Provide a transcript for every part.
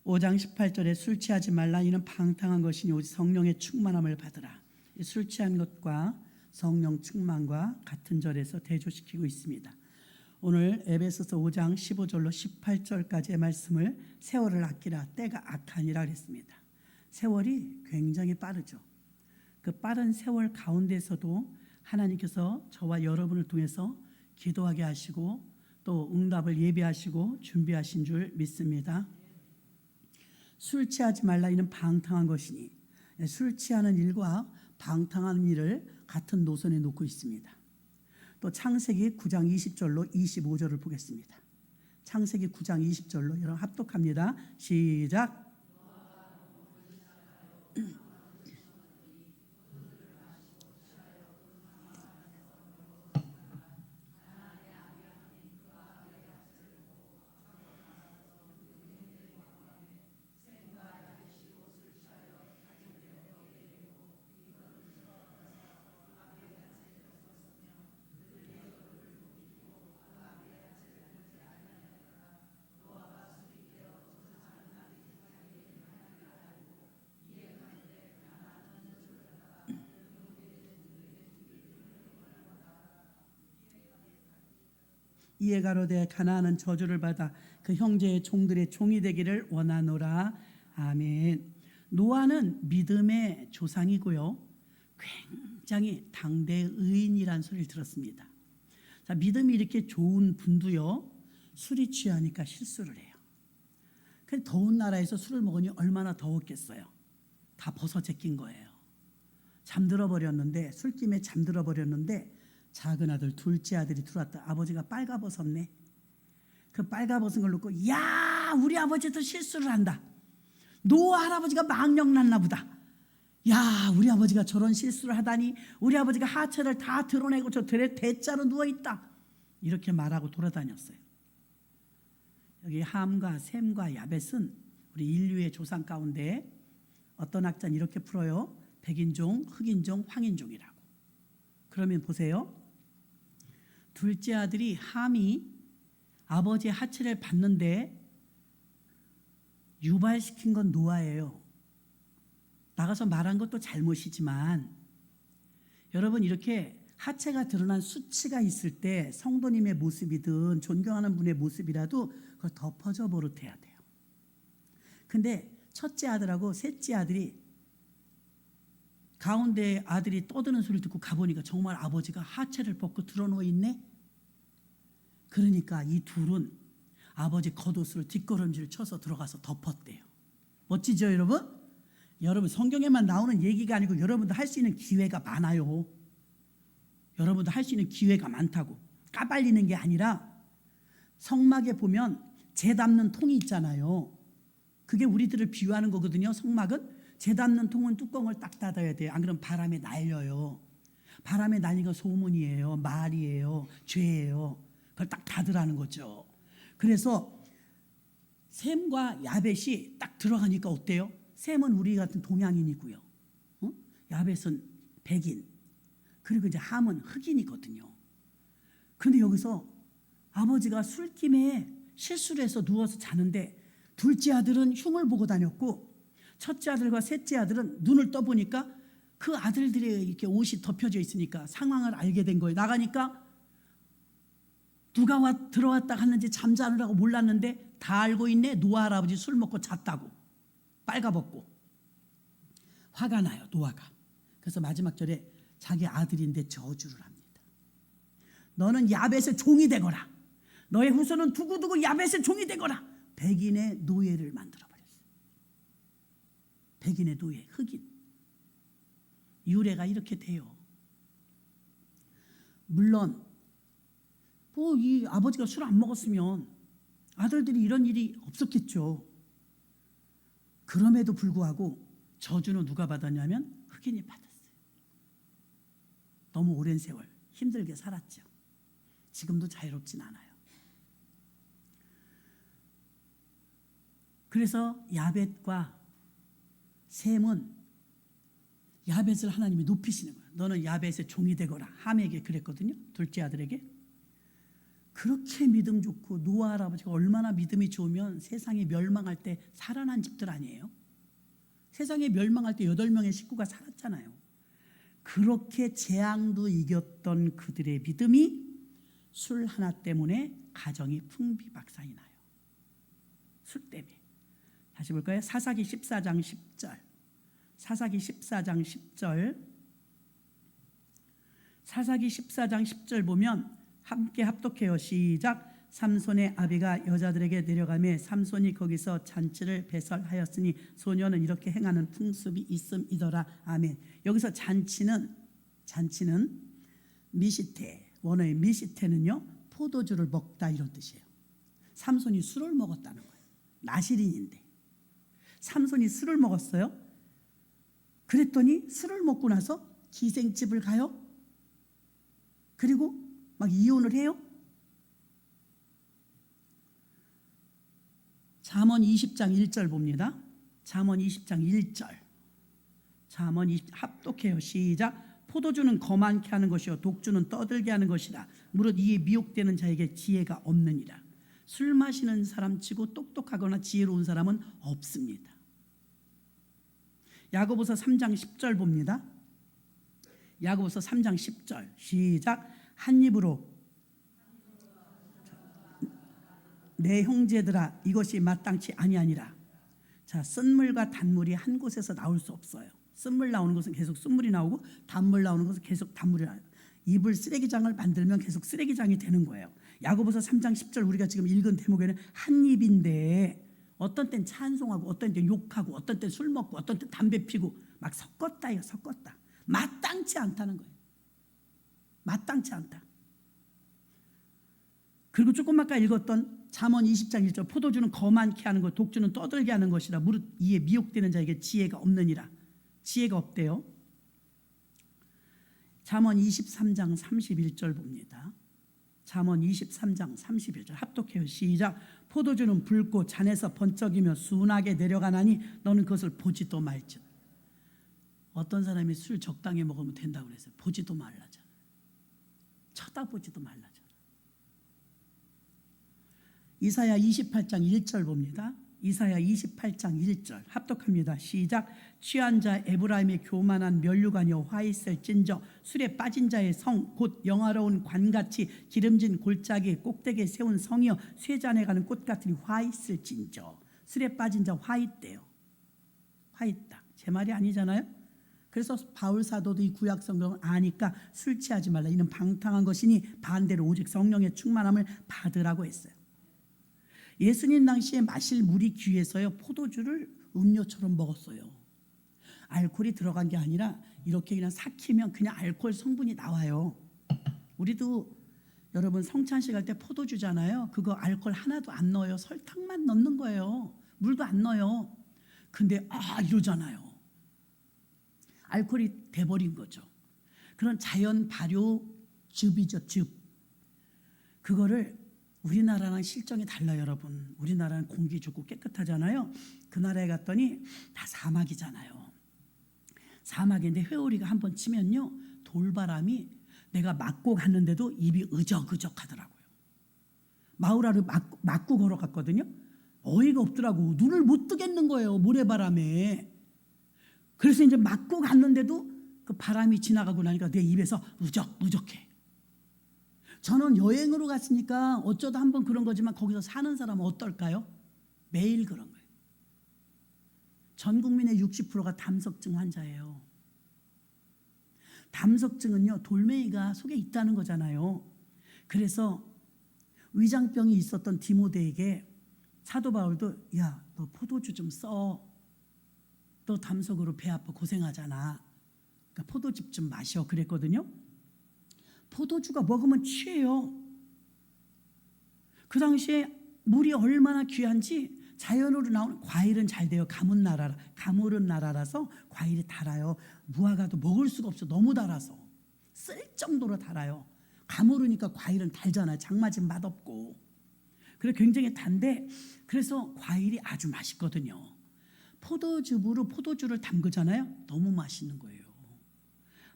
5장 18절에 술 취하지 말라. 이는 방탕한 것이니 오직 성령의 충만함을 받으라. 술 취한 것과 성령 충만과 같은 절에서 대조시키고 있습니다. 오늘 에베소서 5장 15절로 18절까지의 말씀을 세월을 아끼라, 때가 악하니라 그랬습니다. 세월이 굉장히 빠르죠. 그 빠른 세월 가운데서도 하나님께서 저와 여러분을 통해서 기도하게 하시고 또 응답을 예비하시고 준비하신 줄 믿습니다. 술 취하지 말라. 이는 방탕한 것이니, 술 취하는 일과 방탕한 일을 같은 노선에 놓고 있습니다. 또 창세기 9장 20절로 25절을 보겠습니다. 창세기 9장 20절로 여러분 합독합니다. 시작. 이에 가로되 가나안은 저주를 받아 그 형제의 종들의 종이 되기를 원하노라. 아멘. 노아는 믿음의 조상이고요, 굉장히 당대 의인이란 소리를 들었습니다. 자, 믿음이 이렇게 좋은 분도요, 술이 취하니까 실수를 해요. 그 더운 나라에서 술을 먹으니 얼마나 더웠겠어요. 다 벗어 제낀 거예요. 잠들어 버렸는데, 술김에 잠들어 버렸는데 작은 아들, 둘째 아들이 들어왔다. 아버지가 빨가벗었네. 그 빨가벗은 걸 놓고, 야, 우리 아버지도 실수를 한다. 노아 할아버지가 망령 났나 보다. 야, 우리 아버지가 저런 실수를 하다니. 우리 아버지가 하체를 다 드러내고 저 들에 대자로 누워있다. 이렇게 말하고 돌아다녔어요. 여기 함과 셈과 야벳은 우리 인류의 조상 가운데 어떤 학자는 이렇게 풀어요. 백인종, 흑인종, 황인종이라고. 그러면 보세요. 둘째 아들이 함이 아버지의 하체를 받는데 유발시킨 건 노아예요. 나가서 말한 것도 잘못이지만, 여러분, 이렇게 하체가 드러난 수치가 있을 때 성도님의 모습이든 존경하는 분의 모습이라도 그걸 덮어져 버릇해야 돼요. 근데 첫째 아들하고 셋째 아들이 가운데 아들이 떠드는 소리를 듣고 가보니까 정말 아버지가 하체를 벗고 드러누워 있네. 그러니까 이 둘은 아버지 겉옷으로 뒷걸음질을 쳐서 들어가서 덮었대요. 멋지죠, 여러분? 여러분, 성경에만 나오는 얘기가 아니고 여러분도 할 수 있는 기회가 많아요. 여러분도 할 수 있는 기회가 많다고. 까발리는 게 아니라, 성막에 보면 재 담는 통이 있잖아요. 그게 우리들을 비유하는 거거든요. 성막은 재 담는 통은 뚜껑을 딱 닫아야 돼요. 안 그러면 바람에 날려요. 바람에 날리는 건 소문이에요, 말이에요, 죄예요. 그걸 딱 닫으라는 거죠. 그래서 셈과 야벳이 딱 들어가니까 어때요? 셈은 우리 같은 동양인이고요, 야벳은 백인, 그리고 이제 함은 흑인이거든요. 근데 여기서 아버지가 술김에 실수를 해서 누워서 자는데, 둘째 아들은 흉을 보고 다녔고 첫째 아들과 셋째 아들은 눈을 떠보니까 그 아들들의 이렇게 옷이 덮여져 있으니까 상황을 알게 된 거예요. 나가니까 누가 들어왔다 갔는지 잠자느라고 몰랐는데 다 알고 있네. 노아 할아버지 술 먹고 잤다고. 빨가벗고. 화가 나요, 노아가. 그래서 마지막 절에 자기 아들인데 저주를 합니다. 너는 야벳의 종이 되거라. 너의 후손은 두고두고 야벳의 종이 되거라. 백인의 노예를 만들어버렸어요. 백인의 노예, 흑인. 유래가 이렇게 돼요. 물론 이 아버지가 술 안 먹었으면 아들들이 이런 일이 없었겠죠. 그럼에도 불구하고 저주는 누가 받았냐면 흑인이 받았어요. 너무 오랜 세월 힘들게 살았죠. 지금도 자유롭진 않아요. 그래서 야벳과 셈은 야벳을 하나님이 높이시는 거예요. 너는 야벳의 종이 되거라. 함에게 그랬거든요, 둘째 아들에게. 그렇게 믿음 좋고 노아 할아버지가 얼마나 믿음이 좋으면 세상이 멸망할 때 살아난 집들 아니에요? 세상에 멸망할 때 8명의 식구가 살았잖아요. 그렇게 재앙도 이겼던 그들의 믿음이 술 하나 때문에 가정이 풍비박산이 나요. 술 때문에. 다시 볼까요? 사사기 14장 10절. 사사기 14장 10절. 사사기 14장 10절 보면 함께 합독해요. 시작. 삼손의 아비가 여자들에게 내려가매 삼손이 거기서 잔치를 배설하였으니 소녀는 이렇게 행하는 풍습이 있음이더라. 아멘. 여기서 잔치는 미시테, 원어의 미시테는요 포도주를 먹다 이런 뜻이에요. 삼손이 술을 먹었다는 거예요. 나실인인데 삼손이 술을 먹었어요. 그랬더니 술을 먹고 나서 기생집을 가요. 그리고 막 이혼을 해요. 잠언 20장 1절 봅니다. 잠언 20장 1절. 잠언 20 합독해요. 시작. 포도주는 거만케 하는 것이요 독주는 떠들게 하는 것이라. 무릇 이에 미혹되는 자에게 지혜가 없느니라. 술 마시는 사람치고 똑똑하거나 지혜로운 사람은 없습니다. 야고보서 3장 10절 봅니다. 야고보서 3장 10절. 시작. 한 입으로 내 형제들아 이것이 마땅치 아니하니라. 자, 쓴물과 단물이 한 곳에서 나올 수 없어요. 쓴물 나오는 것은 계속 쓴물이 나오고 단물 나오는 것은 계속 단물이 나와요. 이불 쓰레기장을 만들면 계속 쓰레기장이 되는 거예요. 야고보서 3장 10절 우리가 지금 읽은 대목에는 한 입인데 어떤 땐 찬송하고 어떤 땐 욕하고 어떤 땐 술 먹고 어떤 땐 담배 피고 막 섞었다 이거 섞었다. 마땅치 않다는 거예요. 마땅치 않다. 그리고 조금 아까 읽었던 잠언 20장 1절 포도주는 거만케 하는 것 독주는 떠들게 하는 것이라. 무릇 이에 미혹되는 자에게 지혜가 없느니라. 지혜가 없대요. 잠언 23장 31절 봅니다. 잠언 23장 31절 합독해요. 시작. 포도주는 붉고 잔에서 번쩍이며 순하게 내려가나니 너는 그것을 보지도 말지어다. 어떤 사람이 술 적당히 먹으면 된다고 그랬어요. 보지도 말라잖아. 쳐다보지도 말라잖아. 이사야 28장 1절 봅니다. 이사야 28장 1절 합독합니다. 시작. 취한 자 에브라임의 교만한 면류관이여 화 있을진저 술에 빠진 자의 성 곧 영화로운 관같이 기름진 골짜기 꼭대기에 세운 성이여 쇠잔에 가는 꽃 같으니 화 있을진저. 술에 빠진 자 화 있대요. 화 있다. 제 말이 아니잖아요. 그래서 바울 사도도 이 구약 성경을 아니까 술 취하지 말라. 이는 방탕한 것이니 반대로 오직 성령의 충만함을 받으라고 했어요. 예수님 당시에 마실 물이 귀해서요 포도주를 음료처럼 먹었어요. 알코올이 들어간 게 아니라 이렇게 그냥 삭히면 그냥 알코올 성분이 나와요. 우리도 여러분 성찬식 할 때 포도주잖아요. 그거 알코올 하나도 안 넣어요. 설탕만 넣는 거예요. 물도 안 넣어요. 근데 이러잖아요. 알코올이 돼버린 거죠. 그런 자연 발효 즙이죠. 즙. 그거를 우리나라랑 실정이 달라요. 여러분. 우리나라는 공기 좋고 깨끗하잖아요. 그 나라에 갔더니 다 사막이잖아요. 사막인데 회오리가 한번 치면요 돌바람이 내가 맞고 갔는데도 입이 으적으적 하더라고요. 마우라를 맞고 걸어갔거든요. 어이가 없더라고. 눈을 못 뜨겠는 거예요. 모래바람에. 그래서 이제 맞고 갔는데도 그 바람이 지나가고 나니까 내 입에서 으적으적해. 저는 여행으로 갔으니까 어쩌다 한번 그런 거지만 거기서 사는 사람은 어떨까요? 매일 그런 거예요. 전 국민의 60%가 담석증 환자예요. 담석증은요 돌멩이가 속에 있다는 거잖아요. 그래서 위장병이 있었던 디모데에게 사도 바울도 야, 너 포도주 좀 써. 너 담석으로 배 아파 고생하잖아. 그러니까 포도즙 좀 마셔 그랬거든요. 포도주가 먹으면 취해요. 그 당시에 물이 얼마나 귀한지 자연으로 나오는 과일은 잘 돼요. 가물은 나라라서 과일이 달아요. 무화과도 먹을 수가 없어. 너무 달아서 쓸 정도로 달아요. 가물으니까 과일은 달잖아요. 장마진 맛없고. 그래 굉장히 단데 그래서 과일이 아주 맛있거든요. 포도즙으로 포도주를 담그잖아요. 너무 맛있는 거예요.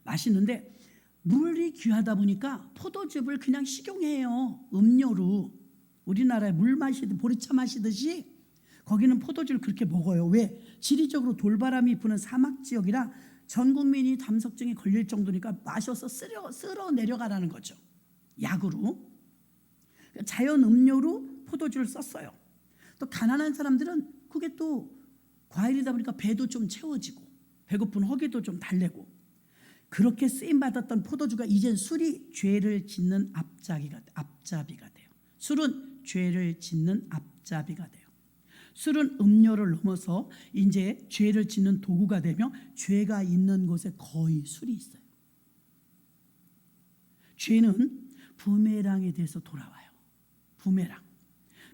맛있는데 물이 귀하다 보니까 포도즙을 그냥 식용해요. 음료로. 우리나라에 물 마시듯 보리차 마시듯이 거기는 포도주를 그렇게 먹어요. 왜? 지리적으로 돌바람이 부는 사막 지역이라 전 국민이 담석증에 걸릴 정도니까 마셔서 쓸어 내려가라는 거죠. 약으로. 자연 음료로 포도주를 썼어요. 또 가난한 사람들은 그게 또 과일이다 보니까 배도 좀 채워지고 배고픈 허기도 좀 달래고, 그렇게 쓰임받았던 포도주가 이젠 술이 죄를 짓는 앞잡이가 돼요. 술은 죄를 짓는 앞잡이가 돼요. 술은 음료를 넘어서 이제 죄를 짓는 도구가 되며 죄가 있는 곳에 거의 술이 있어요. 죄는 부메랑에 대해서 돌아와요. 부메랑.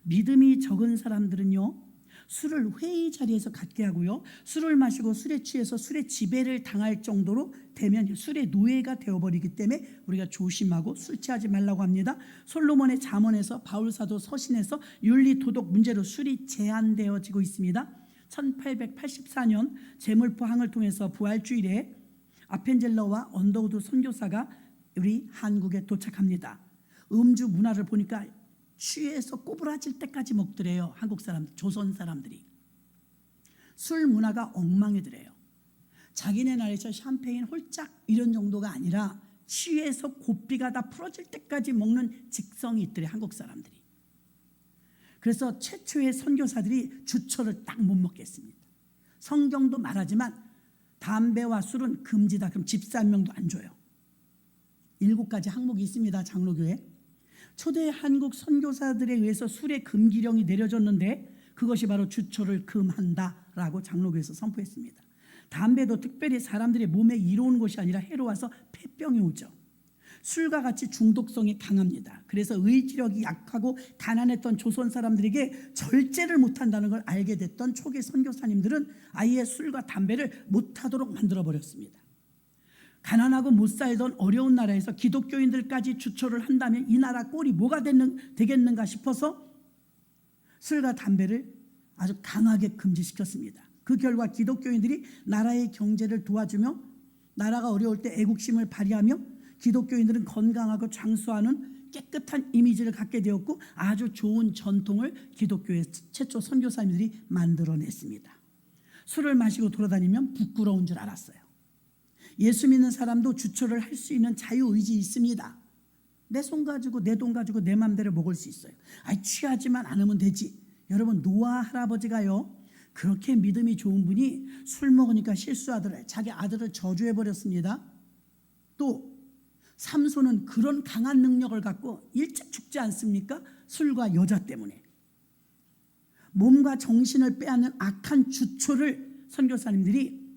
믿음이 적은 사람들은요, 술을 회의 자리에서 갖게 하고요, 술을 마시고 술에 취해서 술의 지배를 당할 정도로 되면 술의 노예가 되어버리기 때문에 우리가 조심하고 술 취하지 말라고 합니다. 솔로몬의 잠언에서, 바울사도 서신에서 윤리 도덕 문제로 술이 제한되어지고 있습니다. 1884년 제물포항을 통해서 부활주일에 아펜젤러와 언더우드 선교사가 우리 한국에 도착합니다. 음주 문화를 보니까 취해서 꼬부라질 때까지 먹더래요. 한국 사람들, 조선 사람들이. 술 문화가 엉망이더래요. 자기네 나라에서 샴페인 홀짝 이런 정도가 아니라 취해서 고삐가 다 풀어질 때까지 먹는 직성이 있더래요. 한국 사람들이. 그래서 최초의 선교사들이 주초를 딱 못 먹겠습니다. 성경도 말하지만 담배와 술은 금지다. 그럼 집사 한 명도 안 줘요. 7가지 항목이 있습니다. 장로교에. 초대 한국 선교사들에 의해서 술의 금기령이 내려졌는데 그것이 바로 주초를 금한다라고 장로교에서 선포했습니다. 담배도 특별히 사람들의 몸에 이로운 것이 아니라 해로워서 폐병이 오죠. 술과 같이 중독성이 강합니다. 그래서 의지력이 약하고 가난했던 조선 사람들에게 절제를 못한다는 걸 알게 됐던 초기 선교사님들은 아예 술과 담배를 못하도록 만들어버렸습니다. 가난하고 못 살던 어려운 나라에서 기독교인들까지 주초를 한다면 이 나라 꼴이 뭐가 되겠는가 싶어서 술과 담배를 아주 강하게 금지시켰습니다. 그 결과 기독교인들이 나라의 경제를 도와주며 나라가 어려울 때 애국심을 발휘하며 기독교인들은 건강하고 장수하는 깨끗한 이미지를 갖게 되었고 아주 좋은 전통을 기독교의 최초 선교사님들이 만들어냈습니다. 술을 마시고 돌아다니면 부끄러운 줄 알았어요. 예수 믿는 사람도 주초를 할 수 있는 자유의지 있습니다. 내 손 가지고 내 돈 가지고 내 맘대로 먹을 수 있어요. 취하지만 않으면 되지. 여러분, 노아 할아버지가요, 그렇게 믿음이 좋은 분이 술 먹으니까 실수하더래. 자기 아들을 저주해버렸습니다. 또 삼손은 그런 강한 능력을 갖고 일찍 죽지 않습니까? 술과 여자 때문에. 몸과 정신을 빼앗는 악한 주초를 선교사님들이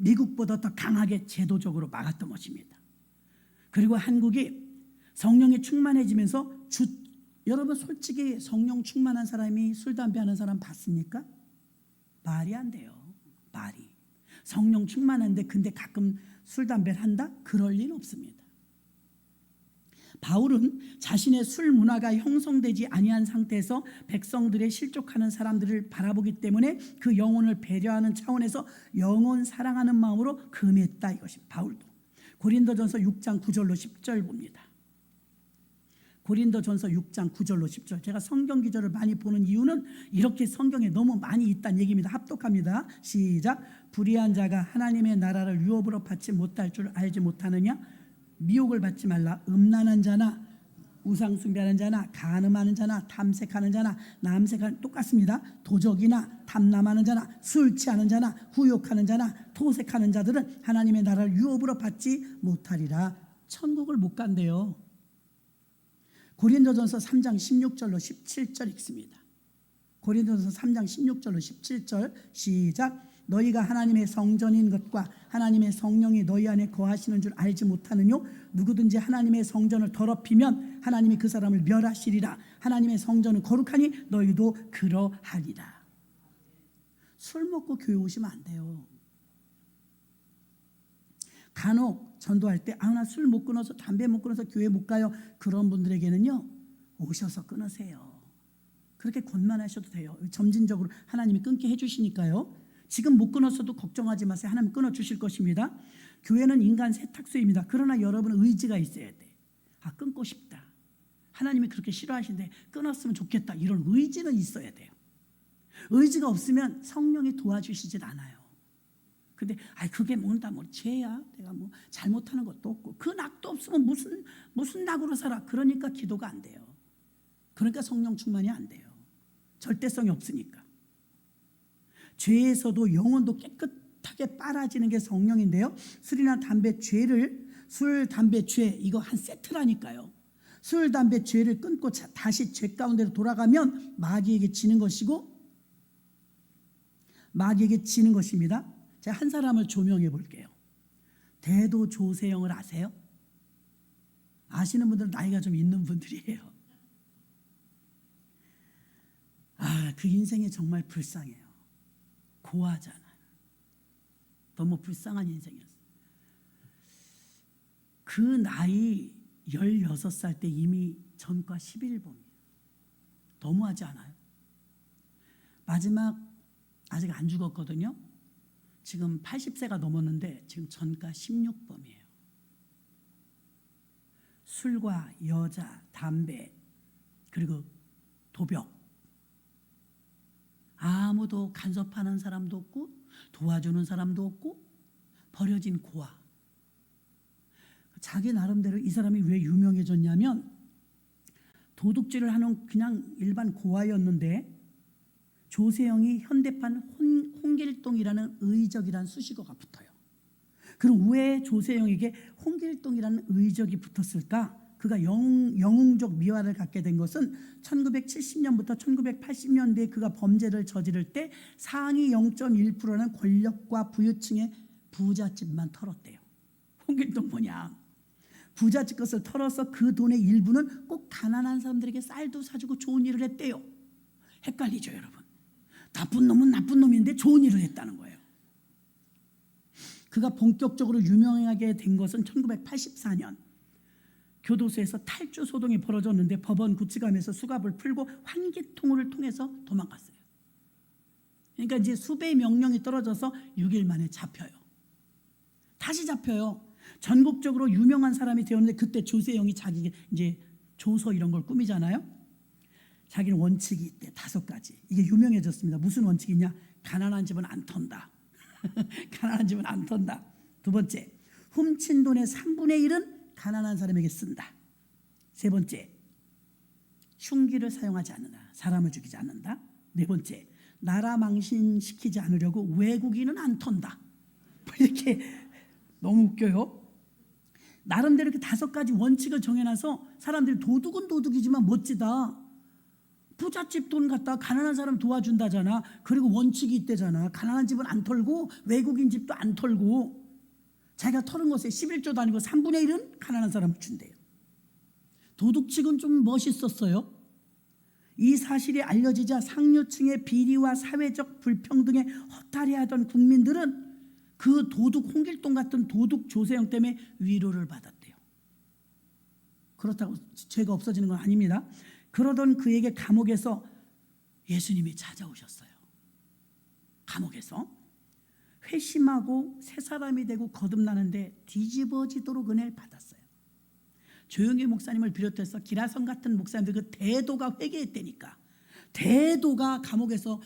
미국보다 더 강하게 제도적으로 막았던 것입니다. 그리고 한국이 성령이 충만해지면서 여러분 솔직히 성령 충만한 사람이 술 담배 하는 사람 봤습니까? 말이 안 돼요. 말이. 성령 충만한데 근데 가끔 술 담배를 한다? 그럴 리는 없습니다. 바울은 자신의 술 문화가 형성되지 아니한 상태에서 백성들의 실족하는 사람들을 바라보기 때문에 그 영혼을 배려하는 차원에서 영혼 사랑하는 마음으로 금했다 이것입니다. 바울도. 고린도전서 6장 9절로 10절 봅니다. 고린도전서 6장 9절로 10절. 제가 성경 기절을 많이 보는 이유는 이렇게 성경에 너무 많이 있다는 얘기입니다. 합독합니다. 시작. 불의한 자가 하나님의 나라를 유업으로 받지 못할 줄 알지 못하느냐? 미혹을 받지 말라. 음란한 자나 우상 숭배하는 자나 간음하는 자나 탐색하는 자나 남색하는, 똑같습니다. 도적이나 탐남하는 자나 술 취하는 자나 후욕하는 자나 토색하는 자들은 하나님의 나라를 유업으로 받지 못하리라. 천국을 못 간대요. 고린도전서 3장 16절로 17절 읽습니다. 고린도전서 3장 16절로 17절 시작. 너희가 하나님의 성전인 것과 하나님의 성령이 너희 안에 거하시는 줄 알지 못하느뇨? 누구든지 하나님의 성전을 더럽히면 하나님이 그 사람을 멸하시리라. 하나님의 성전은 거룩하니 너희도 그러하리라. 술 먹고 교회 오시면 안 돼요. 간혹 전도할 때 나 술 못 끊어서 담배 못 끊어서 교회 못 가요. 그런 분들에게는요, 오셔서 끊으세요. 그렇게 권만하셔도 돼요. 점진적으로 하나님이 끊게 해주시니까요. 지금 못 끊었어도 걱정하지 마세요. 하나님 끊어주실 것입니다. 교회는 인간 세탁소입니다. 그러나 여러분은 의지가 있어야 돼. 아, 끊고 싶다. 하나님이 그렇게 싫어하시는데 끊었으면 좋겠다. 이런 의지는 있어야 돼요. 의지가 없으면 성령이 도와주시질 않아요. 근데 그게 뭔다 뭐 죄야. 내가 뭐 잘못하는 것도 없고 그 낙도 없으면 무슨 낙으로 살아. 그러니까 기도가 안 돼요. 그러니까 성령 충만이 안 돼요. 절대성이 없으니까. 죄에서도 영혼도 깨끗하게 빨아지는 게 성령인데요. 술이나 담배 죄를 술, 담배, 죄 이거 한 세트라니까요. 술, 담배, 죄를 끊고 다시 죄 가운데로 돌아가면 마귀에게 지는 것이고 마귀에게 지는 것입니다. 제가 한 사람을 조명해 볼게요. 대도 조세영을 아세요? 아시는 분들은 나이가 좀 있는 분들이에요. 그 인생이 정말 불쌍해요. 고아잖아요. 너무 불쌍한 인생이었어요. 그 나이 16살 때 이미 전과 11범이에요. 너무하지 않아요? 마지막 아직 안 죽었거든요. 지금 80세가 넘었는데 지금 전과 16범이에요. 술과 여자, 담배, 그리고 도벽. 아무도 간섭하는 사람도 없고 도와주는 사람도 없고 버려진 고아. 자기 나름대로 이 사람이 왜 유명해졌냐면 도둑질을 하는 그냥 일반 고아였는데 조세영이 현대판 홍길동이라는 의적이라는 수식어가 붙어요. 그럼 왜 조세영에게 홍길동이라는 의적이 붙었을까? 그가 영웅적 미화를 갖게 된 것은 1970년부터 1980년대에 그가 범죄를 저지를 때 상위 0.1%는 권력과 부유층의 부잣집만 털었대요. 홍길동 뭐냐? 부잣집 것을 털어서 그 돈의 일부는 꼭 가난한 사람들에게 쌀도 사주고 좋은 일을 했대요. 헷갈리죠, 여러분? 나쁜 놈은 나쁜 놈인데 좋은 일을 했다는 거예요. 그가 본격적으로 유명하게 된 것은 1984년 교도소에서 탈주 소동이 벌어졌는데 법원 구치감에서 수갑을 풀고 환기통을 통해서 도망갔어요. 그러니까 이제 수배 명령이 떨어져서 6일 만에 잡혀요. 다시 잡혀요. 전국적으로 유명한 사람이 되었는데 그때 조세영이 자기 이제 조서 이런 걸 꾸미잖아요. 자기는 원칙이 있대. 5가지. 이게 유명해졌습니다. 무슨 원칙이냐? 가난한 집은 안 턴다. 가난한 집은 안 턴다. 2번째, 훔친 돈의 3분의 1은 가난한 사람에게 쓴다. 3번째, 흉기를 사용하지 않는다. 사람을 죽이지 않는다. 4번째, 나라 망신시키지 않으려고 외국인은 안 턴다. 이렇게 너무 웃겨요. 나름대로 이렇게 5가지 원칙을 정해놔서 사람들이 도둑은 도둑이지만 멋지다. 부잣집 돈 갖다 가난한 사람 도와준다잖아. 그리고 원칙이 있대잖아. 가난한 집은 안 털고 외국인 집도 안 털고 자기가 털은 것에 11조도 아니고 3분의 1은 가난한 사람 준대요. 도둑칙은 좀 멋있었어요. 이 사실이 알려지자 상류층의 비리와 사회적 불평등에 허탈해하던 국민들은 그 도둑 홍길동 같은 도둑 조세영 때문에 위로를 받았대요. 그렇다고 죄가 없어지는 건 아닙니다. 그러던 그에게 감옥에서 예수님이 찾아오셨어요. 감옥에서 회심하고 새 사람이 되고 거듭나는데 뒤집어지도록 은혜를 받았어요. 조영기 목사님을 비롯해서 기라성 같은 목사님들 그 대도가 회개했다니까. 대도가 감옥에서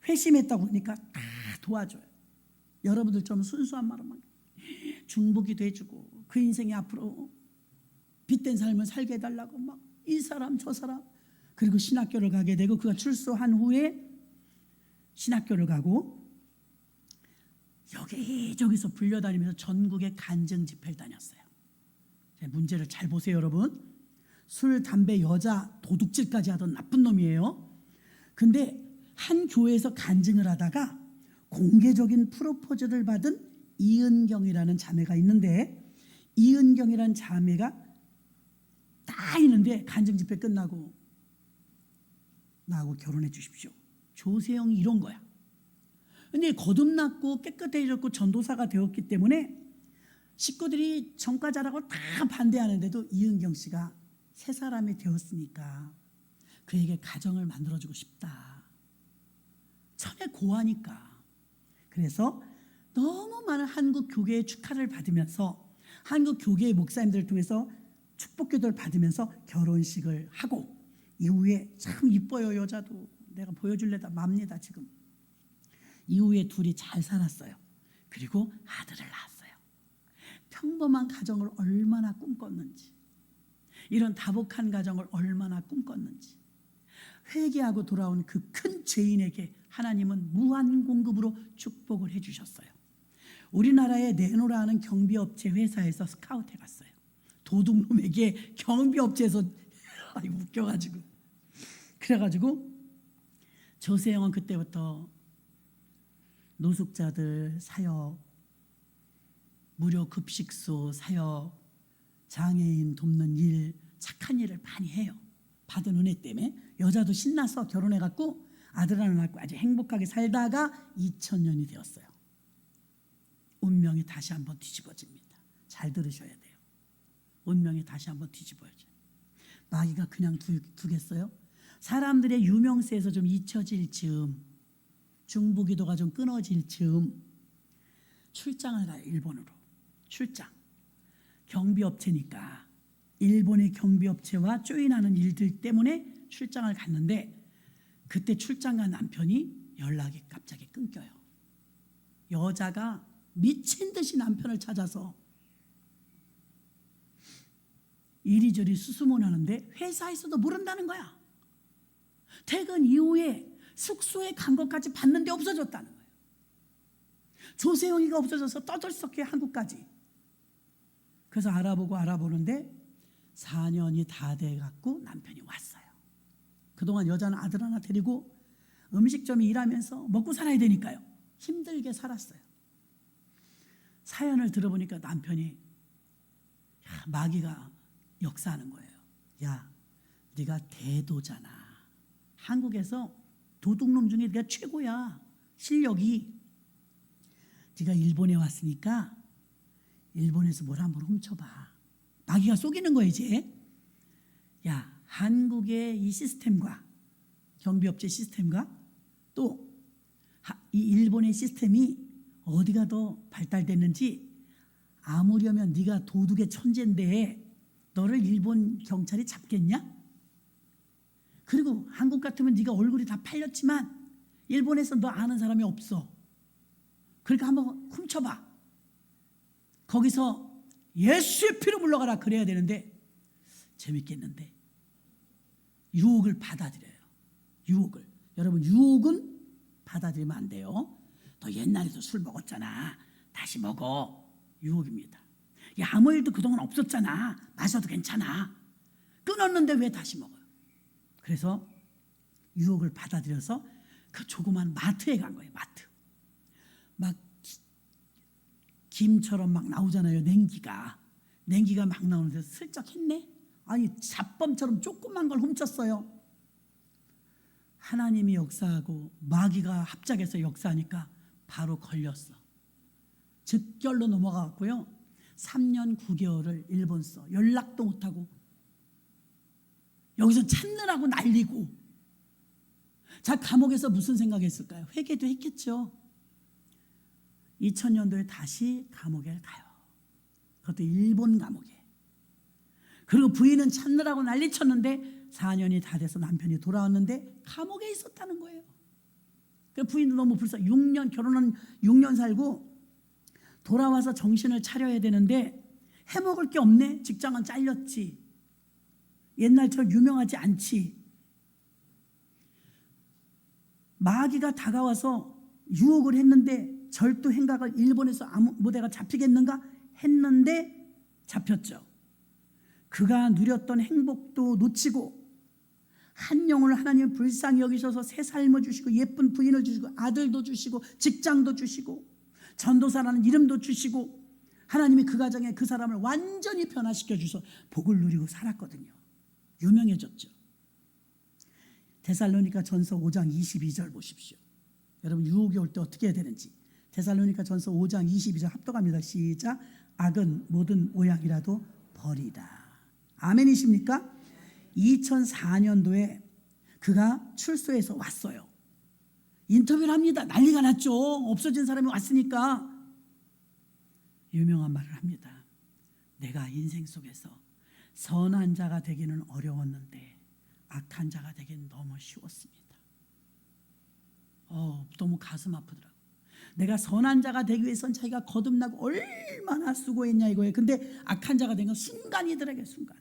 회심했다고 하니까 다 도와줘요. 여러분들처럼 순수한 마음만 중보기도 해주고 그 인생이 앞으로 빛된 삶을 살게 해달라고 막 이 사람 저 사람. 그리고 신학교를 가게 되고 그가 출소한 후에 신학교를 가고 여기저기서 불려다니면서 전국에 간증 집회를 다녔어요. 문제를 잘 보세요, 여러분. 술, 담배, 여자, 도둑질까지 하던 나쁜 놈이에요. 근데 한 교회에서 간증을 하다가 공개적인 프로포즈를 받은 이은경이라는 자매가 있는데 이은경이라는 자매가 다 있는데 간증 집회 끝나고 나하고 결혼해 주십시오. 조세영이 이런 거야. 근데 거듭났고 깨끗해졌고 전도사가 되었기 때문에 식구들이 전과자라고 다 반대하는데도 이은경 씨가 새 사람이 되었으니까 그에게 가정을 만들어주고 싶다. 처음에 고하니까 그래서 너무 많은 한국 교계의 축하를 받으면서 한국 교계의 목사님들을 통해서 축복기도를 받으면서 결혼식을 하고 이후에 참 이뻐요. 여자도 내가 보여줄래다 맙니다 지금. 이후에 둘이 잘 살았어요. 그리고 아들을 낳았어요. 평범한 가정을 얼마나 꿈꿨는지, 이런 다복한 가정을 얼마나 꿈꿨는지, 회개하고 돌아온 그 큰 죄인에게 하나님은 무한 공급으로 축복을 해주셨어요. 우리나라의 네노라는 경비업체 회사에서 스카우트해 갔어요. 도둑놈에게 경비업체에서 웃겨가지고, 그래가지고 조세영은 그때부터 노숙자들 사역, 무료 급식소 사역, 장애인 돕는 일, 착한 일을 많이 해요. 받은 은혜 때문에. 여자도 신나서 결혼해갖고 아들 하나 낳고 아주 행복하게 살다가 2000년이 되었어요. 운명이 다시 한번 뒤집어집니다. 잘 들으셔야 돼요. 운명이 다시 한번 뒤집어져요. 마귀가 그냥 두겠어요? 사람들의 유명세에서 좀 잊혀질 즈음, 중보기도가 좀 끊어질 즈음 출장을 가요. 일본으로 출장. 경비업체니까 일본의 경비업체와 조인하는 일들 때문에 출장을 갔는데, 그때 출장 간 남편이 연락이 갑자기 끊겨요. 여자가 미친 듯이 남편을 찾아서 이리저리 수소문하는데 회사에서도 모른다는 거야. 퇴근 이후에 숙소에 간 것까지 봤는데 없어졌다는 거예요. 조세영이가 없어져서 떠들썩해 한국까지. 그래서 알아보는데 4년이 다 돼갖고 남편이 왔어요. 그동안 여자는 아들 하나 데리고 음식점에 일하면서 먹고 살아야 되니까요. 힘들게 살았어요. 사연을 들어보니까 남편이 마귀가 역사하는 거예요. 야, 네가 대도잖아. 한국에서 도둑놈 중에 네가 최고야. 실력이. 네가 일본에 왔으니까 일본에서 뭘 한번 훔쳐봐. 마귀가 속이는 거야 이제. 야, 한국의 이 시스템과 경비업체 시스템과 또 이 일본의 시스템이 어디가 더 발달됐는지 아무려면 네가 도둑의 천재인데 너를 일본 경찰이 잡겠냐? 그리고 한국 같으면 네가 얼굴이 다 팔렸지만 일본에서 너 아는 사람이 없어. 그러니까 한번 훔쳐봐. 거기서 예수의 피로 물러가라 그래야 되는데 재밌겠는데 유혹을 받아들여요. 유혹을. 여러분, 유혹은 받아들이면 안 돼요. 너 옛날에도 술 먹었잖아. 다시 먹어. 유혹입니다. 야, 아무 일도 그동안 없었잖아. 마셔도 괜찮아. 끊었는데 왜 다시 먹어요? 그래서 유혹을 받아들여서 그 조그만 마트에 간 거예요. 마트. 막 김처럼 막 나오잖아요. 냉기가 막 나오는데 슬쩍 했네. 아니, 잡범처럼 조그만 걸 훔쳤어요. 하나님이 역사하고 마귀가 합작해서 역사하니까 바로 걸렸어. 즉결로 넘어가고요. 3년 9개월을 일본 써. 연락도 못하고 여기서 찾느라고 난리고. 자, 감옥에서 무슨 생각했을까요? 회개도 했겠죠. 2000년도에 다시 감옥에 가요. 그것도 일본 감옥에. 그리고 부인은 찾느라고 난리쳤는데 4년이 다 돼서 남편이 돌아왔는데 감옥에 있었다는 거예요. 그 부인도 너무 불쌍해. 6년 결혼한 6년 살고 돌아와서 정신을 차려야 되는데 해먹을 게 없네. 직장은 잘렸지. 옛날처럼 유명하지 않지. 마귀가 다가와서 유혹을 했는데 절도 행각을 일본에서 아무 무대가 잡히겠는가 했는데 잡혔죠. 그가 누렸던 행복도 놓치고 한 영혼을 하나님 불쌍히 여기셔서 새 삶을 주시고 예쁜 부인을 주시고 아들도 주시고 직장도 주시고 전도사라는 이름도 주시고 하나님이 그 가정에 그 사람을 완전히 변화시켜 주셔서 복을 누리고 살았거든요. 유명해졌죠. 데살로니가 전서 5장 22절 보십시오. 여러분, 유혹이 올 때 어떻게 해야 되는지. 데살로니가 전서 5장 22절 합독합니다. 시작. 악은 모든 오약이라도 버리라. 아멘이십니까? 2004년도에 그가 출소해서 왔어요. 인터뷰를 합니다. 난리가 났죠. 없어진 사람이 왔으니까. 유명한 말을 합니다. 내가 인생 속에서 선한 자가 되기는 어려웠는데 악한 자가 되기는 너무 쉬웠습니다. 너무 가슴 아프더라고요. 내가 선한 자가 되기 위해서는 자기가 거듭나고 얼마나 수고했냐 이거예요. 근데 악한 자가 된 건 순간이더라고요. 순간.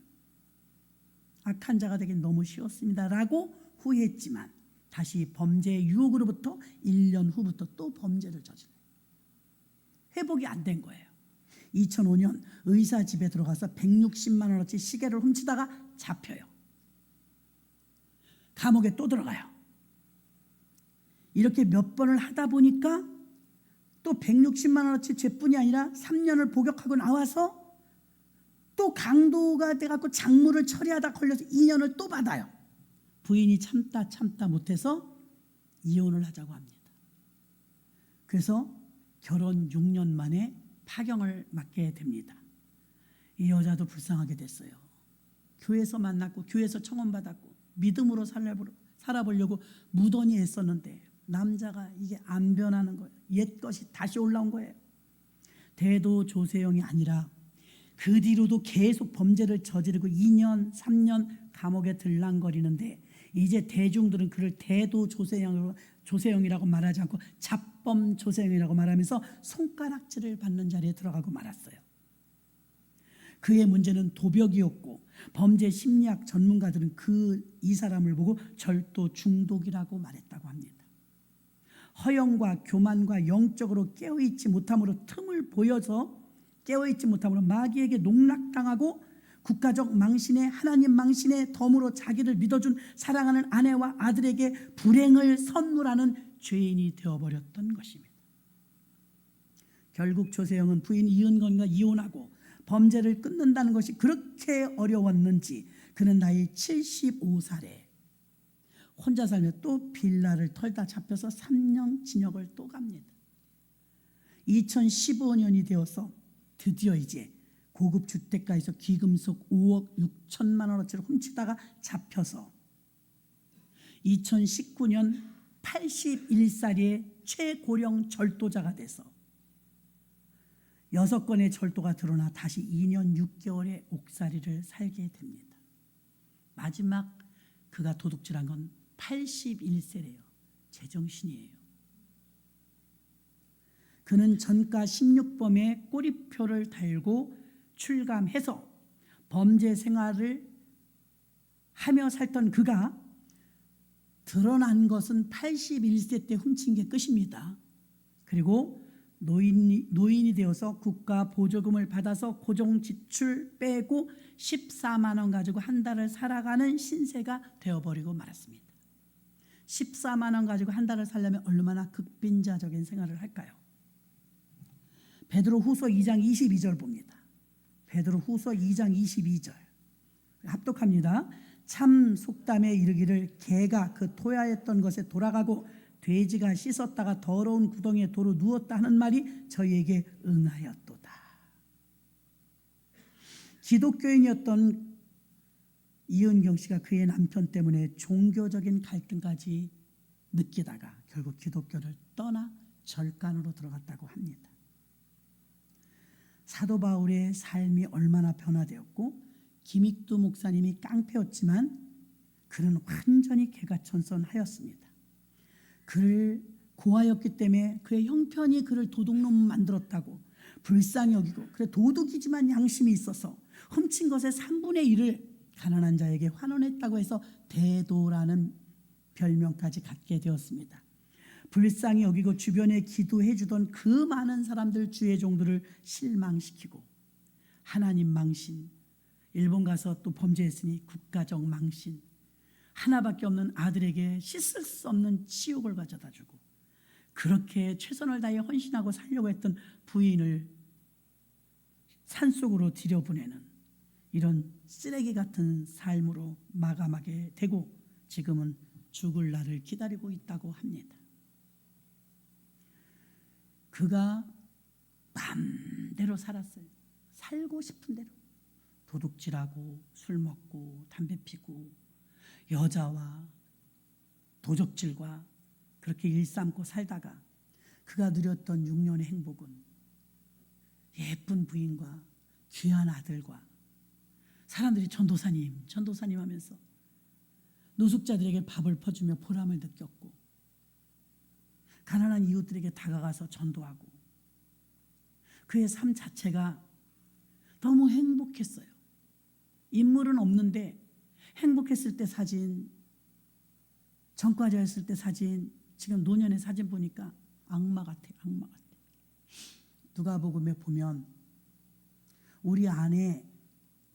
악한 자가 되긴 너무 쉬웠습니다 라고 후회했지만 다시 범죄의 유혹으로부터 1년 후부터 또 범죄를 저질러요. 회복이 안 된 거예요. 2005년 의사 집에 들어가서 160만 원어치 시계를 훔치다가 잡혀요. 감옥에 또 들어가요. 이렇게 몇 번을 하다 보니까 또 160만 원어치 죄뿐이 아니라 3년을 복역하고 나와서 또 강도가 돼갖고 장물을 처리하다 걸려서 2년을 또 받아요. 부인이 참다 못해서 이혼을 하자고 합니다. 그래서 결혼 6년 만에 파경을 맞게 됩니다. 이 여자도 불쌍하게 됐어요. 교회에서 만났고 교회에서 청혼받았고 믿음으로 살아보려고 무던히 애썼는데 남자가 이게 안 변하는 거예요. 옛것이 다시 올라온 거예요. 대도 조세형이 아니라 그 뒤로도 계속 범죄를 저지르고 2년 3년 감옥에 들랑거리는데 이제 대중들은 그를 대도 조세형이라고 말하지 않고 잡범 조세형이라고 말하면서 손가락질을 받는 자리에 들어가고 말았어요. 그의 문제는 도벽이었고 범죄 심리학 전문가들은 이 사람을 보고 절도 중독이라고 말했다고 합니다. 허영과 교만과 영적으로 깨어있지 못함으로 틈을 보여서 깨어있지 못함으로 마귀에게 농락당하고 국가적 망신에 하나님 망신에 덤으로 자기를 믿어준 사랑하는 아내와 아들에게 불행을 선물하는 죄인이 되어버렸던 것입니다. 결국 조세형은 부인 이은건과 이혼하고 범죄를 끊는다는 것이 그렇게 어려웠는지 그는 나이 75살에 혼자 살며 또 빌라를 털다 잡혀서 3년 징역을 또 갑니다. 2015년이 되어서 드디어 이제 고급 주택가에서 귀금속 5억 6천만 원어치를 훔치다가 잡혀서 2019년 81살의 최고령 절도자가 돼서 6건의 절도가 드러나 다시 2년 6개월의 옥살이를 살게 됩니다. 마지막 그가 도둑질한 건 81세래요. 제정신이에요. 그는 전가 16범의 꼬리표를 달고 출감해서 범죄 생활을 하며 살던 그가 드러난 것은 81세 때 훔친 게 끝입니다. 그리고 노인이 되어서 국가 보조금을 받아서 고정 지출 빼고 14만 원 가지고 한 달을 살아가는 신세가 되어버리고 말았습니다. 14만 원 가지고 한 달을 살려면 얼마나 극빈자적인 생활을 할까요? 베드로후서 2장 22절 봅니다. 베드로후서 2장 22절 합독합니다. 참 속담에 이르기를 개가 그 토야했던 것에 돌아가고 돼지가 씻었다가 더러운 구덩이에 도로 누웠다 하는 말이 저희에게 응하였도다. 기독교인이었던 이은경 씨가 그의 남편 때문에 종교적인 갈등까지 느끼다가 결국 기독교를 떠나 절간으로 들어갔다고 합니다. 사도 바울의 삶이 얼마나 변화되었고 김익두 목사님이 깡패였지만 그는 완전히 개가천선하였습니다. 그를 고하였기 때문에 그의 형편이 그를 도둑놈 만들었다고 불쌍히 여기고 그래 도둑이지만 양심이 있어서 훔친 것의 3분의 1을 가난한 자에게 환원했다고 해서 대도라는 별명까지 갖게 되었습니다. 불쌍히 여기고 주변에 기도해 주던 그 많은 사람들 주의 종들을 실망시키고 하나님 망신, 일본 가서 또 범죄했으니 국가적 망신, 하나밖에 없는 아들에게 씻을 수 없는 치욕을 가져다 주고 그렇게 최선을 다해 헌신하고 살려고 했던 부인을 산속으로 들여보내는 이런 쓰레기 같은 삶으로 마감하게 되고 지금은 죽을 날을 기다리고 있다고 합니다. 그가 마음대로 살았어요. 살고 싶은 대로 도둑질하고 술 먹고 담배 피고 여자와 도적질과 그렇게 일삼고 살다가 그가 누렸던 6년의 행복은 예쁜 부인과 귀한 아들과 사람들이 전도사님 하면서 노숙자들에게 밥을 퍼주며 보람을 느꼈고, 가난한 이웃들에게 다가가서 전도하고, 그의 삶 자체가 너무 행복했어요. 인물은 없는데 행복했을 때 사진, 전과자였을 때 사진, 지금 노년의 사진 보니까 악마 같아요. 악마 같아요. 누가복음에 보면 우리 안에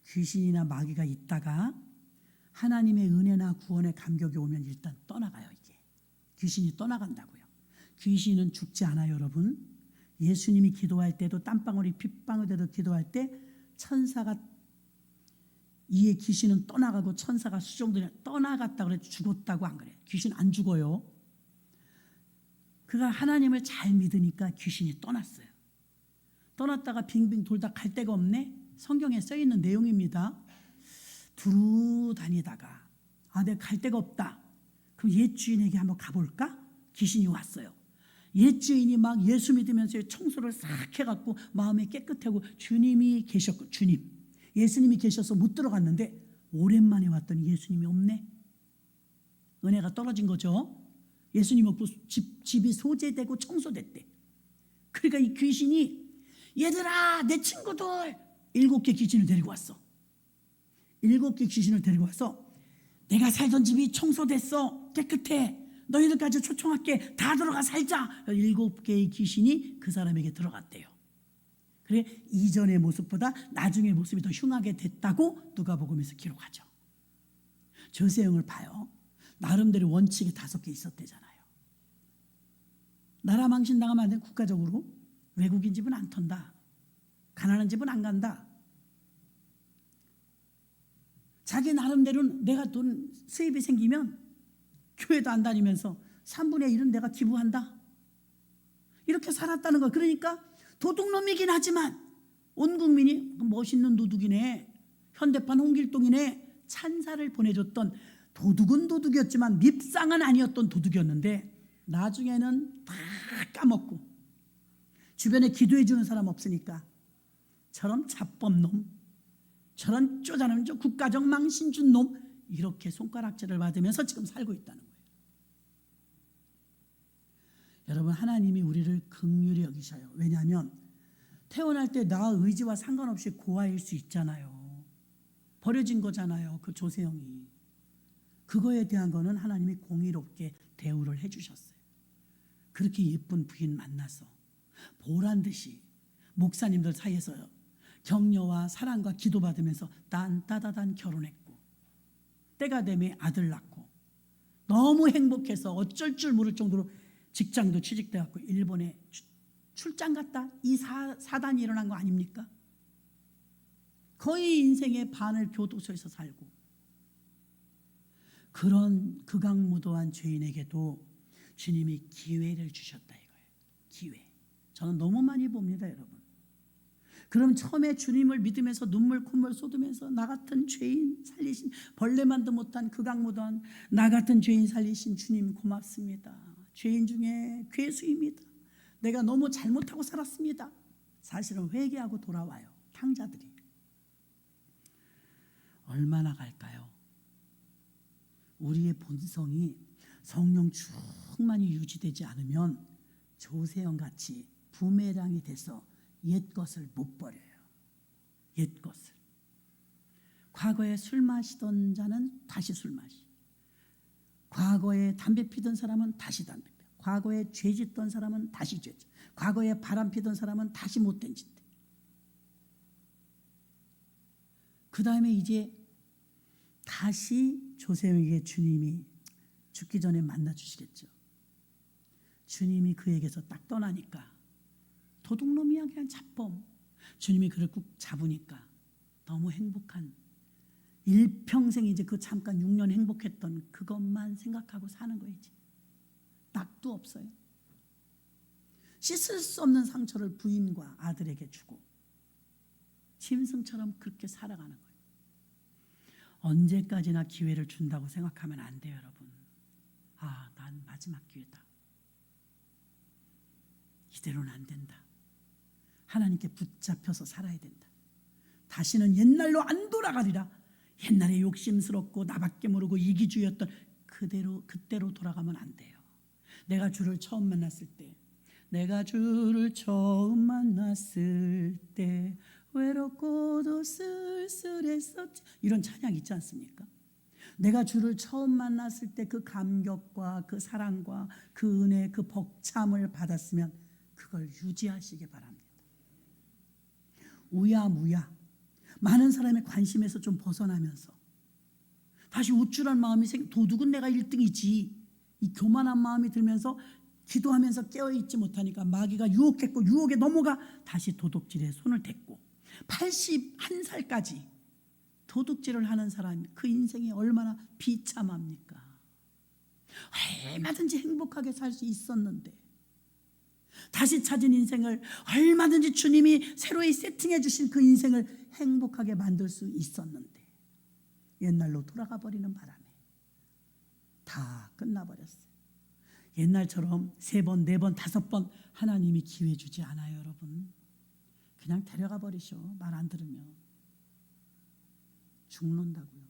귀신이나 마귀가 있다가 하나님의 은혜나 구원의 감격이 오면 일단 떠나가요. 이게 귀신이 떠나간다고요. 귀신은 죽지 않아요, 여러분. 예수님이 기도할 때도 땀방울이 핏방울 때도 기도할 때 천사가, 이에 귀신은 떠나가고 천사가 수종들이 떠나갔다고 그래. 죽었다고 안 그래. 귀신 안 죽어요. 그가 하나님을 잘 믿으니까 귀신이 떠났어요. 떠났다가 빙빙 돌다 갈 데가 없네. 성경에 써 있는 내용입니다. 두루 다니다가 내가 갈 데가 없다. 그럼 옛 주인에게 한번 가볼까? 귀신이 왔어요. 옛 주인이 막 예수 믿으면서 청소를 싹 해갖고 마음이 깨끗하고 주님이 계셨고, 예수님이 계셔서 못 들어갔는데 오랜만에 왔더니 예수님이 없네. 은혜가 떨어진 거죠. 예수님 없고 집이 소재되고 청소됐대. 그러니까 이 귀신이, 얘들아 내 친구들 7개 귀신을 데리고 왔어. 7개 귀신을 데리고 와서 내가 살던 집이 청소됐어. 깨끗해. 너희들까지 초청할게. 다 들어가 살자. 7개의 귀신이 그 사람에게 들어갔대요. 그래, 이전의 모습보다 나중의 모습이 더 흉하게 됐다고 누가복음에서 기록하죠. 조세형을 봐요. 나름대로 원칙이 5개 있었대잖아요. 나라 망신당하면 안 돼. 국가적으로 외국인 집은 안 턴다. 가난한 집은 안 간다. 자기 나름대로는 내가 돈 수입이 생기면 교회도 안 다니면서 3분의 1은 내가 기부한다. 이렇게 살았다는 거. 그러니까 도둑놈이긴 하지만 온 국민이 멋있는 도둑이네, 현대판 홍길동이네, 찬사를 보내줬던, 도둑은 도둑이었지만 밉상은 아니었던 도둑이었는데 나중에는 다 까먹고 주변에 기도해 주는 사람 없으니까 저런 자법놈, 저런 쪼잔한 저 국가적 망신 준 놈, 이렇게 손가락질을 받으면서 지금 살고 있다는 거예요. 여러분, 하나님이 우리를 긍휼히 여기셔요. 왜냐하면 태어날 때 나 의지와 상관없이 고아일 수 있잖아요. 버려진 거잖아요. 그 조세형이. 그거에 대한 거는 하나님이 공의롭게 대우를 해주셨어요. 그렇게 예쁜 부인 만나서 보란 듯이 목사님들 사이에서 격려와 사랑과 기도받으면서 딴따다단 결혼했고, 때가 되면 아들 낳고, 너무 행복해서 어쩔 줄 모를 정도로 직장도 취직돼 갖고 일본에 출장 갔다. 이 사단이 일어난 거 아닙니까? 거의 인생의 반을 교도소에서 살고, 그런 극악무도한 죄인에게도 주님이 기회를 주셨다 이거예요. 기회. 저는 너무 많이 봅니다, 여러분. 그럼 처음에 주님을 믿으면서 눈물 콧물 쏟으면서 나 같은 죄인 살리신, 벌레만도 못한 극악무도한 나 같은 죄인 살리신 주님 고맙습니다. 죄인 중에 괴수입니다. 내가 너무 잘못하고 살았습니다. 사실은 회개하고 돌아와요. 탕자들이. 얼마나 갈까요? 우리의 본성이 성령 충만히 유지되지 않으면 조세형같이 부메랑이 돼서 옛 것을 못 버려요. 옛 것을. 과거에 술 마시던 자는 다시 술 마시, 과거에 담배 피던 사람은 다시 담배 피고, 과거에 죄 짓던 사람은 다시 죄 짓고, 과거에 바람 피던 사람은 다시 못된 짓. 그 다음에 이제 다시 조세형에게 주님이 죽기 전에 만나 주시겠죠. 주님이 그에게서 딱 떠나니까 도둑놈이야, 그냥 자범. 주님이 그를 꾹 잡으니까 너무 행복한, 일평생 이제 그 잠깐 6년 행복했던 그것만 생각하고 사는 거예요. 이제 낙도 없어요. 씻을 수 없는 상처를 부인과 아들에게 주고 짐승처럼 그렇게 살아가는 거예요. 언제까지나 기회를 준다고 생각하면 안 돼요, 여러분. 난 마지막 기회다. 이대로는 안 된다. 하나님께 붙잡혀서 살아야 된다. 다시는 옛날로 안 돌아가리라. 옛날에 욕심스럽고 나밖에 모르고 이기주의였던 그때로 돌아가면 안 돼요. 내가 주를 처음 만났을 때, 내가 주를 처음 만났을 때 외롭고도 쓸쓸했었지, 이런 찬양 있지 않습니까? 내가 주를 처음 만났을 때 그 감격과 그 사랑과 그 은혜, 그 벅참을 받았으면 그걸 유지하시기 바랍니다. 우야무야 많은 사람의 관심에서 좀 벗어나면서 다시 우쭐한 마음이 도둑은 내가 1등이지, 이 교만한 마음이 들면서 기도하면서 깨어있지 못하니까 마귀가 유혹했고 유혹에 넘어가 다시 도둑질에 손을 댔고 81살까지 도둑질을 하는 사람이 그 인생이 얼마나 비참합니까? 얼마든지 행복하게 살 수 있었는데 다시 찾은 인생을 얼마든지 주님이 새로이 세팅해 주신 그 인생을 행복하게 만들 수 있었는데 옛날로 돌아가 버리는 바람에 다 끝나버렸어요. 옛날처럼 3번, 4번, 5번 하나님이 기회 주지 않아요, 여러분. 그냥 데려가 버리셔. 말 안 들으면 죽는다고요.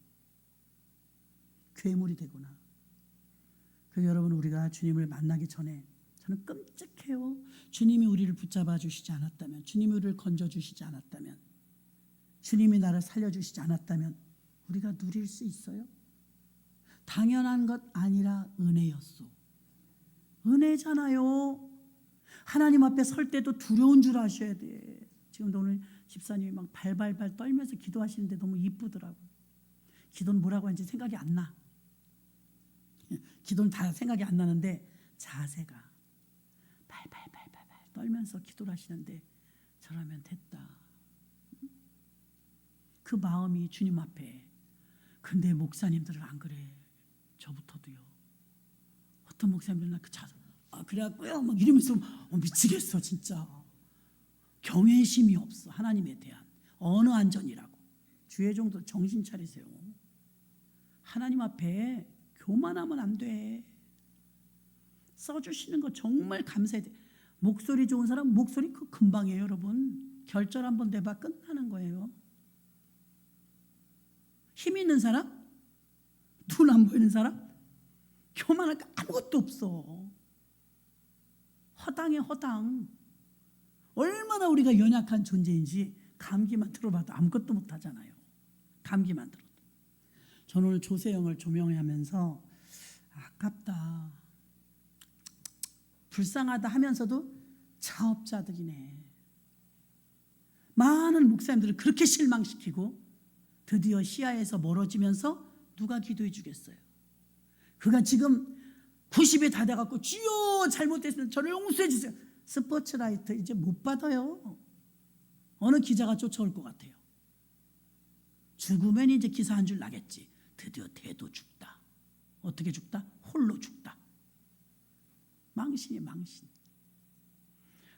괴물이 되구나. 그래서 여러분, 우리가 주님을 만나기 전에 저는 끔찍해요. 주님이 우리를 붙잡아 주시지 않았다면, 주님이 우리를 건져 주시지 않았다면, 주님이 나를 살려주시지 않았다면 우리가 누릴 수 있어요? 당연한 것 아니라 은혜였소. 은혜잖아요. 하나님 앞에 설 때도 두려운 줄 아셔야 돼. 지금도 오늘 집사님이 막 발발발 떨면서 기도하시는데 너무 이쁘더라고요. 기도는 뭐라고 하는지 생각이 안 나. 기도는 다 생각이 안 나는데 자세가 발발발발 떨면서 기도를 하시는데 저라면 됐다. 그 마음이 주님 앞에. 근데 목사님들은 안 그래. 저부터도요. 어떤 목사님들은 그 자세, 그래갖고요 막 이러면서 미치겠어 진짜. 경외심이 없어. 하나님에 대한 어느 안전이라고. 주의 종도 정신 차리세요. 하나님 앞에 교만하면 안 돼. 써주시는 거 정말 감사해야 돼. 목소리 좋은 사람 목소리 그 금방이에요, 여러분. 결절 한번 내봐 끝나는 거예요. 힘 있는 사람, 눈 안 보이는 사람, 교만할 거 아무것도 없어. 허당해, 허당. 얼마나 우리가 연약한 존재인지 감기만 들어봐도 아무것도 못하잖아요. 감기만 들어도. 저는 오늘 조세영을 조명하면서 아깝다, 불쌍하다 하면서도 자업자득이네. 많은 목사님들을 그렇게 실망시키고 드디어 시야에서 멀어지면서 누가 기도해 주겠어요? 그가 지금 90이 다 돼갖고 주여 잘못했으면 저를 용서해 주세요. 스포츠라이트 이제 못 받아요. 어느 기자가 쫓아올 것 같아요. 죽으면 이제 기사 한 줄 나겠지. 드디어 대도 죽다. 어떻게 죽다? 홀로 죽다. 망신이 망신.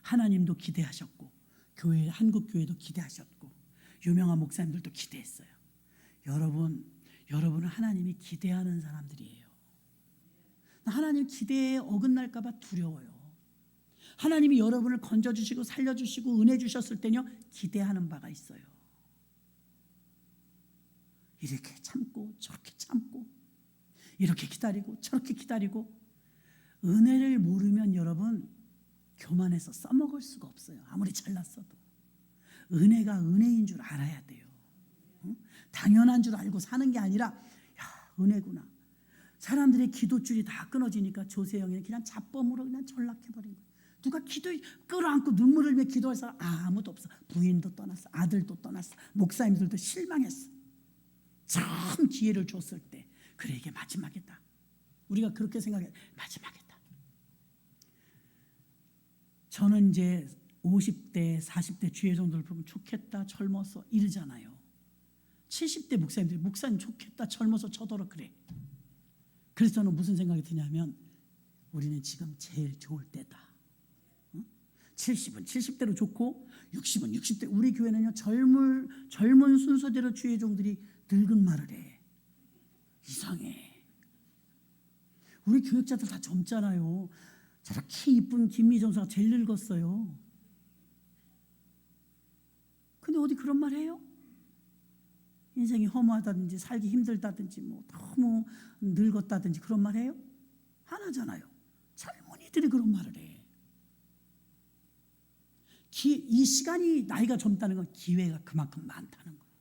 하나님도 기대하셨고 교회, 한국교회도 기대하셨고 유명한 목사님들도 기대했어요. 여러분은 하나님이 기대하는 사람들이에요. 하나님 기대에 어긋날까 봐 두려워요. 하나님이 여러분을 건져주시고 살려주시고 은혜 주셨을 때는요 기대하는 바가 있어요. 이렇게 참고 저렇게 참고 이렇게 기다리고 저렇게 기다리고. 은혜를 모르면 여러분 교만해서 써먹을 수가 없어요. 아무리 잘났어도. 은혜가 은혜인 줄 알아야 돼요. 당연한 줄 알고 사는 게 아니라 야 은혜구나. 사람들의 기도줄이 다 끊어지니까 조세영이는 그냥 잡범으로 그냥 전락해버린 거예요. 누가 기도에 끌어안고 눈물을 흘리며 기도할 사람 아무도 없어. 부인도 떠났어. 아들도 떠났어. 목사님들도 실망했어. 참 기회를 줬을 때 그래 이게 마지막이다. 우리가 그렇게 생각해. 마지막이다. 저는 이제 50대 40대 주의 종들을 보면 좋겠다 젊어서 이러잖아요. 70대 목사님들이 목사님 좋겠다 젊어서 저더러 그래. 그래서 저는 무슨 생각이 드냐면 우리는 지금 제일 좋을 때다. 70은 70대로 좋고 60은 60대. 우리 교회는요 젊은 순서대로 주의 종들이 늙은 말을 해. 이상해. 우리 교육자들 다 젊잖아요. 저렇게 이쁜 김미정 선수가 제일 늙었어요. 근데 어디 그런 말 해요? 인생이 허무하다든지 살기 힘들다든지 뭐 너무 늙었다든지 그런 말 해요? 안 하잖아요. 젊은이들이 그런 말을 해. 이 시간이 나이가 젊다는 건 기회가 그만큼 많다는 거예요.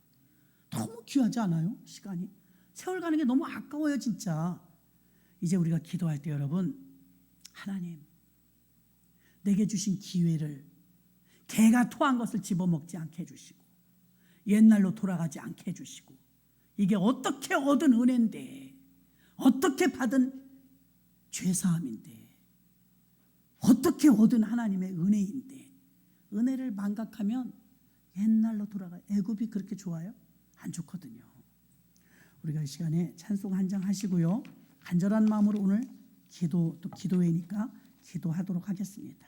너무 귀하지 않아요? 시간이. 세월 가는 게 너무 아까워요 진짜. 이제 우리가 기도할 때 여러분, 하나님 내게 주신 기회를 개가 토한 것을 집어먹지 않게 해주시고 옛날로 돌아가지 않게 해주시고, 이게 어떻게 얻은 은혜인데, 어떻게 받은 죄사함인데, 어떻게 얻은 하나님의 은혜인데, 은혜를 망각하면 옛날로 돌아가요. 애굽이 그렇게 좋아요? 안 좋거든요. 우리가 이 시간에 찬송 한 장 하시고요, 간절한 마음으로 오늘 또 기도회니까 기도하도록 하겠습니다.